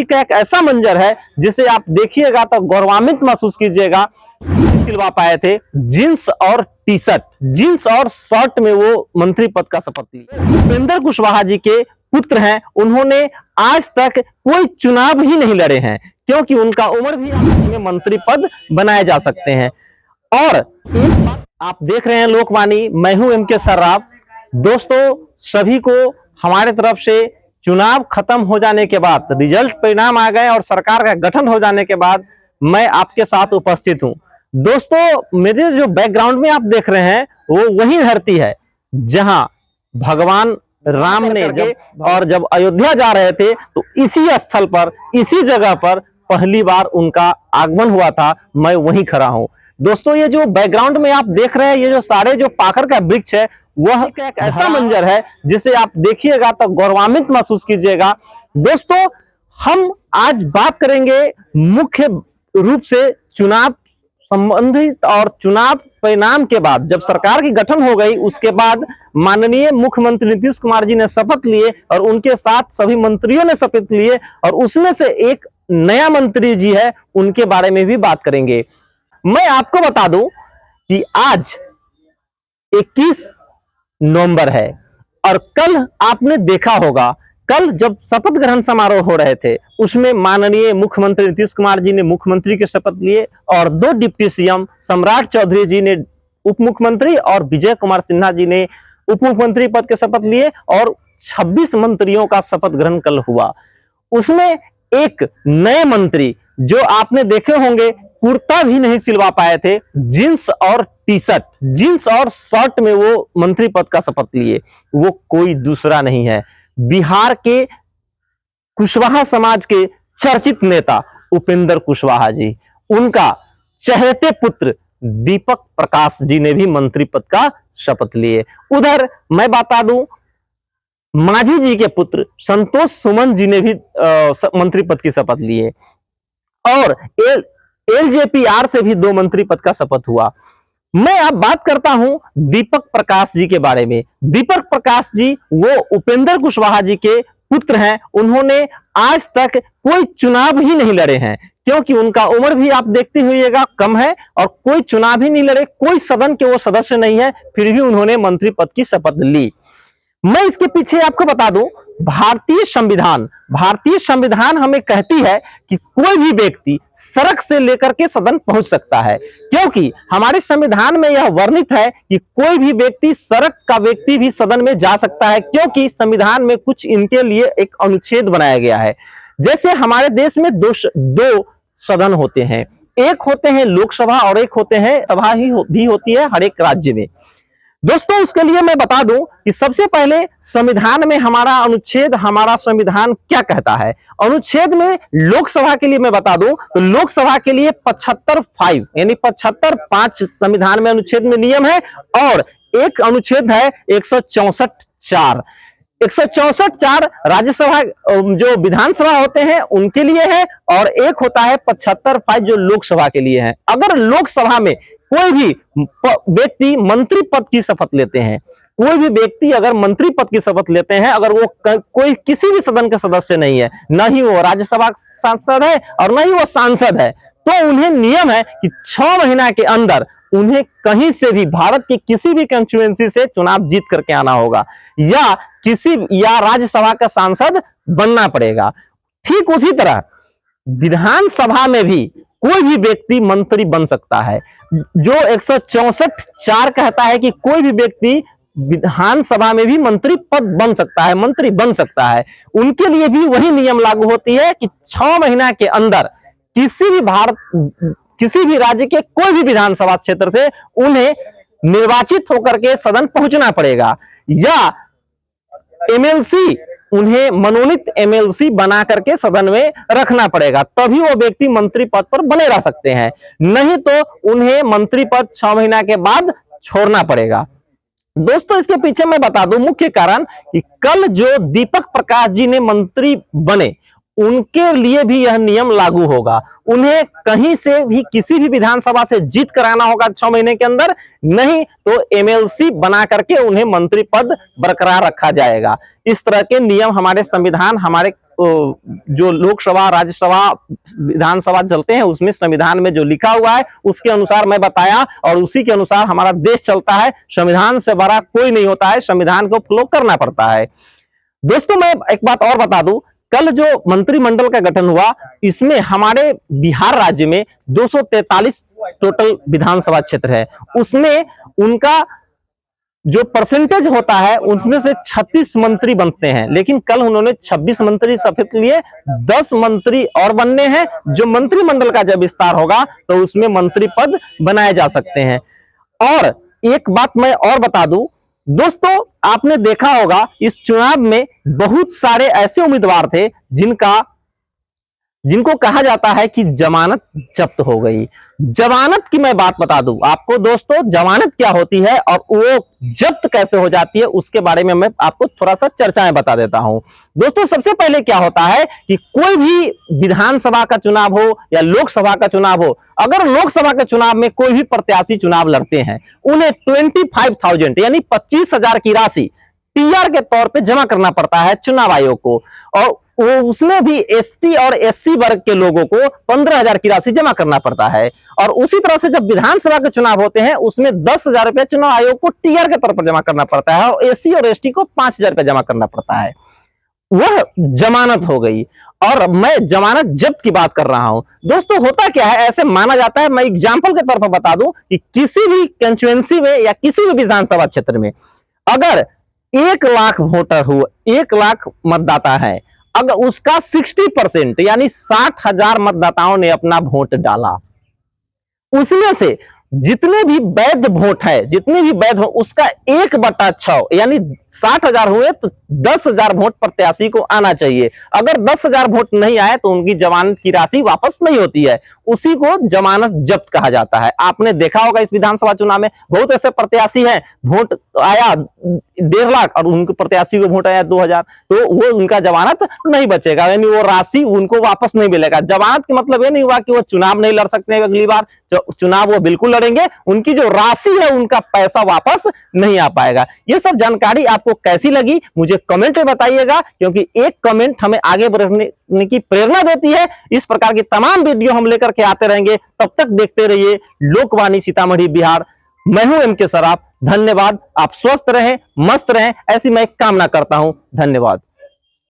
का एक ऐसा मंजर है जिसे आप देखिएगा तो गौरवान्वित महसूस कीजिएगा। सिलवा पाए थे जींस और टी शर्ट, जींस और शर्ट में वो मंत्री पद का शपथ लिए। उपेंद्र कुशवाहा जी के पुत्र हैं, उन्होंने आज तक कोई चुनाव ही नहीं लड़े हैं क्योंकि उनका उम्र भी इसमें मंत्री पद बनाए जा सकते हैं। और एक बात आप देख रहे हैं लोकवाणी, मैं हूं एमके सर्राफ। दोस्तों, सभी को हमारे तरफ से चुनाव खत्म हो जाने के बाद, रिजल्ट परिणाम आ गए और सरकार का गठन हो जाने के बाद मैं आपके साथ उपस्थित हूं। दोस्तों, मेरे जो बैकग्राउंड में आप देख रहे हैं वो वही धरती है जहां भगवान राम ने जब अयोध्या जा रहे थे तो इसी स्थल पर, इसी जगह पर पहली बार उनका आगमन हुआ था। मैं वहीं खड़ा हूं। दोस्तों, ये जो बैकग्राउंड में आप देख रहे हैं, ये जो सारे जो पाखर का वृक्ष है, वह एक ऐसा मंजर है जिसे आप देखिएगा तो गौरवान्वित महसूस कीजिएगा। दोस्तों, हम आज बात करेंगे मुख्य रूप से चुनाव संबंधित और चुनाव परिणाम के बाद, जब सरकार की गठन हो गई उसके बाद माननीय मुख्यमंत्री नीतीश कुमार जी ने शपथ लिए और उनके साथ सभी मंत्रियों ने शपथ लिए और उसमें से एक नया मंत्री जी है, उनके बारे में भी बात करेंगे। मैं आपको बता दूं कि आज 21 नवंबर है और कल आपने देखा होगा, कल जब शपथ ग्रहण समारोह हो रहे थे उसमें माननीय मुख्यमंत्री नीतीश कुमार जी ने मुख्यमंत्री के शपथ लिए और 2 डिप्टी सीएम सम्राट चौधरी जी ने उप मुख्यमंत्री और विजय कुमार सिन्हा जी ने उप मुख्यमंत्री पद के शपथ लिए और 26 मंत्रियों का शपथ ग्रहण कल हुआ। उसमें एक नए मंत्री जो आपने देखे होंगे, कुर्ता भी नहीं सिलवा पाए थे, जींस और टी शर्ट, जींस और शर्ट में वो मंत्री पद का शपथ लिए। वो कोई दूसरा नहीं है, बिहार के कुशवाहा समाज के चर्चित नेता उपेंद्र कुशवाहा जी। उनका चहेते पुत्र दीपक प्रकाश जी ने भी मंत्री पद का शपथ लिए। उधर मैं बता दूं, मांझी जी के पुत्र संतोष सुमन जी ने भी मंत्री पद की शपथ लिए और एलजेपीआर से भी 2 मंत्री पद का शपथ हुआ। मैं अब बात करता हूं दीपक प्रकाश जी के बारे में। दीपक प्रकाश जी वो उपेंद्र कुशवाहा जी के पुत्र हैं। उन्होंने आज तक कोई चुनाव ही नहीं लड़े हैं क्योंकि उनका उम्र भी आप देखते हुएगा कम है और कोई चुनाव ही नहीं लड़े, कोई सदन के वो सदस्य नहीं है, फिर भी उन्होंने मंत्री पद की शपथ ली। मैं इसके पीछे आपको बता दूं, भारतीय संविधान हमें कहती है कि कोई भी व्यक्ति सड़क से लेकर के सदन पहुंच सकता है, क्योंकि हमारे संविधान में यह वर्णित है कि कोई भी व्यक्ति, सड़क का व्यक्ति भी सदन में जा सकता है, क्योंकि संविधान में कुछ इनके लिए एक अनुच्छेद बनाया गया है। जैसे हमारे देश में दो सदन होते हैं, एक होते हैं लोकसभा और एक होते हैं सभा भी होती है हर एक राज्य में। दोस्तों, उसके लिए मैं बता दूं कि सबसे पहले संविधान में हमारा संविधान क्या कहता है। अनुच्छेद में लोकसभा के लिए मैं बता दूं तो लोकसभा के लिए 75(5) यानी 75(5) संविधान में अनुच्छेद में नियम है और एक अनुच्छेद है 164(4). 164(4) राज्यसभा जो विधानसभा होते हैं उनके लिए है और एक होता है 75(5) जो लोकसभा के लिए है। अगर लोकसभा में कोई भी व्यक्ति मंत्री पद की शपथ लेते हैं, कोई भी व्यक्ति अगर मंत्री पद की शपथ लेते हैं, अगर वो कोई किसी भी सदन के सदस्य नहीं है, न ही वो राज्यसभा सांसद है और न ही वो सांसद है, तो उन्हें नियम है कि 6 महीना के अंदर उन्हें कहीं से भी भारत की किसी भी कंस्टिट्यूएंसी से चुनाव जीत करके आना होगा या राज्यसभा का सांसद बनना पड़ेगा। ठीक उसी तरह विधानसभा में भी कोई भी व्यक्ति मंत्री बन सकता है। जो 164(4) कहता है कि कोई भी व्यक्ति विधानसभा में भी मंत्री पद बन सकता है, मंत्री बन सकता है, उनके लिए भी वही नियम लागू होती है कि 6 महीना के अंदर किसी भी राज्य के कोई भी विधानसभा क्षेत्र से उन्हें निर्वाचित होकर के सदन पहुंचना पड़ेगा या एमएलसी, उन्हें मनोनीत एमएलसी बना करके सदन में रखना पड़ेगा, तभी वो व्यक्ति मंत्री पद पर बने रह सकते हैं, नहीं तो उन्हें मंत्री पद 6 महीना के बाद छोड़ना पड़ेगा। दोस्तों, इसके पीछे मैं बता दूं मुख्य कारण कि कल जो दीपक प्रकाश जी ने मंत्री बने उनके लिए भी यह नियम लागू होगा। उन्हें कहीं से भी किसी भी विधानसभा से जीत कराना होगा 6 महीने के अंदर, नहीं तो एमएलसी बना करके उन्हें मंत्री पद बरकरार रखा जाएगा। इस तरह के नियम हमारे संविधान, हमारे जो लोकसभा, राज्यसभा, विधानसभा चलते हैं उसमें संविधान में जो लिखा हुआ है उसके अनुसार मैं बताया और उसी के अनुसार हमारा देश चलता है। संविधान से बड़ा कोई नहीं होता है, संविधान को फॉलो करना पड़ता है। दोस्तों मैं एक बात और बता दूं, कल जो मंत्रिमंडल का गठन हुआ इसमें हमारे बिहार राज्य में 243 टोटल विधानसभा क्षेत्र है, उसमें उनका जो परसेंटेज होता है उसमें से 36 मंत्री बनते हैं, लेकिन कल उन्होंने 26 मंत्री शपथ लिए, 10 मंत्री और बनने हैं। जो मंत्रिमंडल का जब विस्तार होगा तो उसमें मंत्री पद बनाए जा सकते हैं। और एक बात मैं और बता दूं दोस्तों, आपने देखा होगा इस चुनाव में बहुत सारे ऐसे उम्मीदवार थे जिनको कहा जाता है कि जमानत जब्त हो गई। जमानत की मैं बात बता दूं आपको दोस्तों, जमानत क्या होती है और वो जब्त कैसे हो जाती है उसके बारे में मैं आपको थोड़ा सा चर्चाएं बता देता हूं। दोस्तों सबसे पहले क्या होता है कि कोई भी विधानसभा का चुनाव हो या लोकसभा का चुनाव हो, अगर लोकसभा के चुनाव में कोई भी प्रत्याशी चुनाव लड़ते हैं उन्हें 25,000 यानी 25,000 की राशि टीआर के तौर पे जमा करना पड़ता है चुनाव आयोग को, और वो उसमें भी एसटी और एससी वर्ग के लोगों को 15,000 की राशि जमा करना पड़ता है। और उसी तरह से जब विधानसभा के चुनाव होते हैं उसमें 10,000 रुपया चुनाव आयोग को टीआर के तौर पर जमा करना पड़ता है और एससी और एसटी को 5,000 रुपया जमा करना पड़ता है। वह जमानत हो गई। और मैं जमानत जब्त की बात कर रहा हूं दोस्तों, होता क्या है, ऐसे माना जाता है, मैं एग्जाम्पल के तौर पर बता दूं कि किसी भी कंस्टिट्यूएंसी में या किसी भी विधानसभा क्षेत्र में अगर 1 लाख वोटर हो, 1 लाख मतदाता है, अगर उसका 60% यानी 60,000 मतदाताओं ने अपना वोट डाला, उसमें से जितने भी वैध वोट है, जितने भी वैध उसका 1/6 यानी 60,000 हुए तो 10,000 वोट प्रत्याशी को आना चाहिए। अगर 10,000 वोट नहीं आए तो उनकी जमानत की राशि वापस नहीं होती है, उसी को जमानत जब्त कहा जाता है। आपने देखा होगा इस विधानसभा चुनाव में बहुत ऐसे प्रत्याशी हैं, वोट आया 1.5 लाख और उनके प्रत्याशी को वोट आया 2,000, तो वो उनका जमानत नहीं बचेगा, यानी वो राशि उनको वापस नहीं मिलेगा। जमानत का मतलब ये नहीं हुआ कि वो चुनाव नहीं लड़ सकते, अगली बार चुनाव वो बिल्कुल लड़ेंगे, उनकी जो राशि है उनका पैसा वापस नहीं आ पाएगा। ये सब जानकारी आपको कैसी लगी मुझे कमेंट में बताइएगा, क्योंकि एक कमेंट हमें आगे बढ़ने की प्रेरणा देती है। इस प्रकार की तमाम वीडियो हम लेकर के आते रहेंगे, तब तक देखते रहिए लोकवाणी सीतामढ़ी बिहार। मैं हूं एम के सराफ, धन्यवाद। आप स्वस्थ रहें, मस्त रहें, ऐसी मैं कामना करता हूं। धन्यवाद।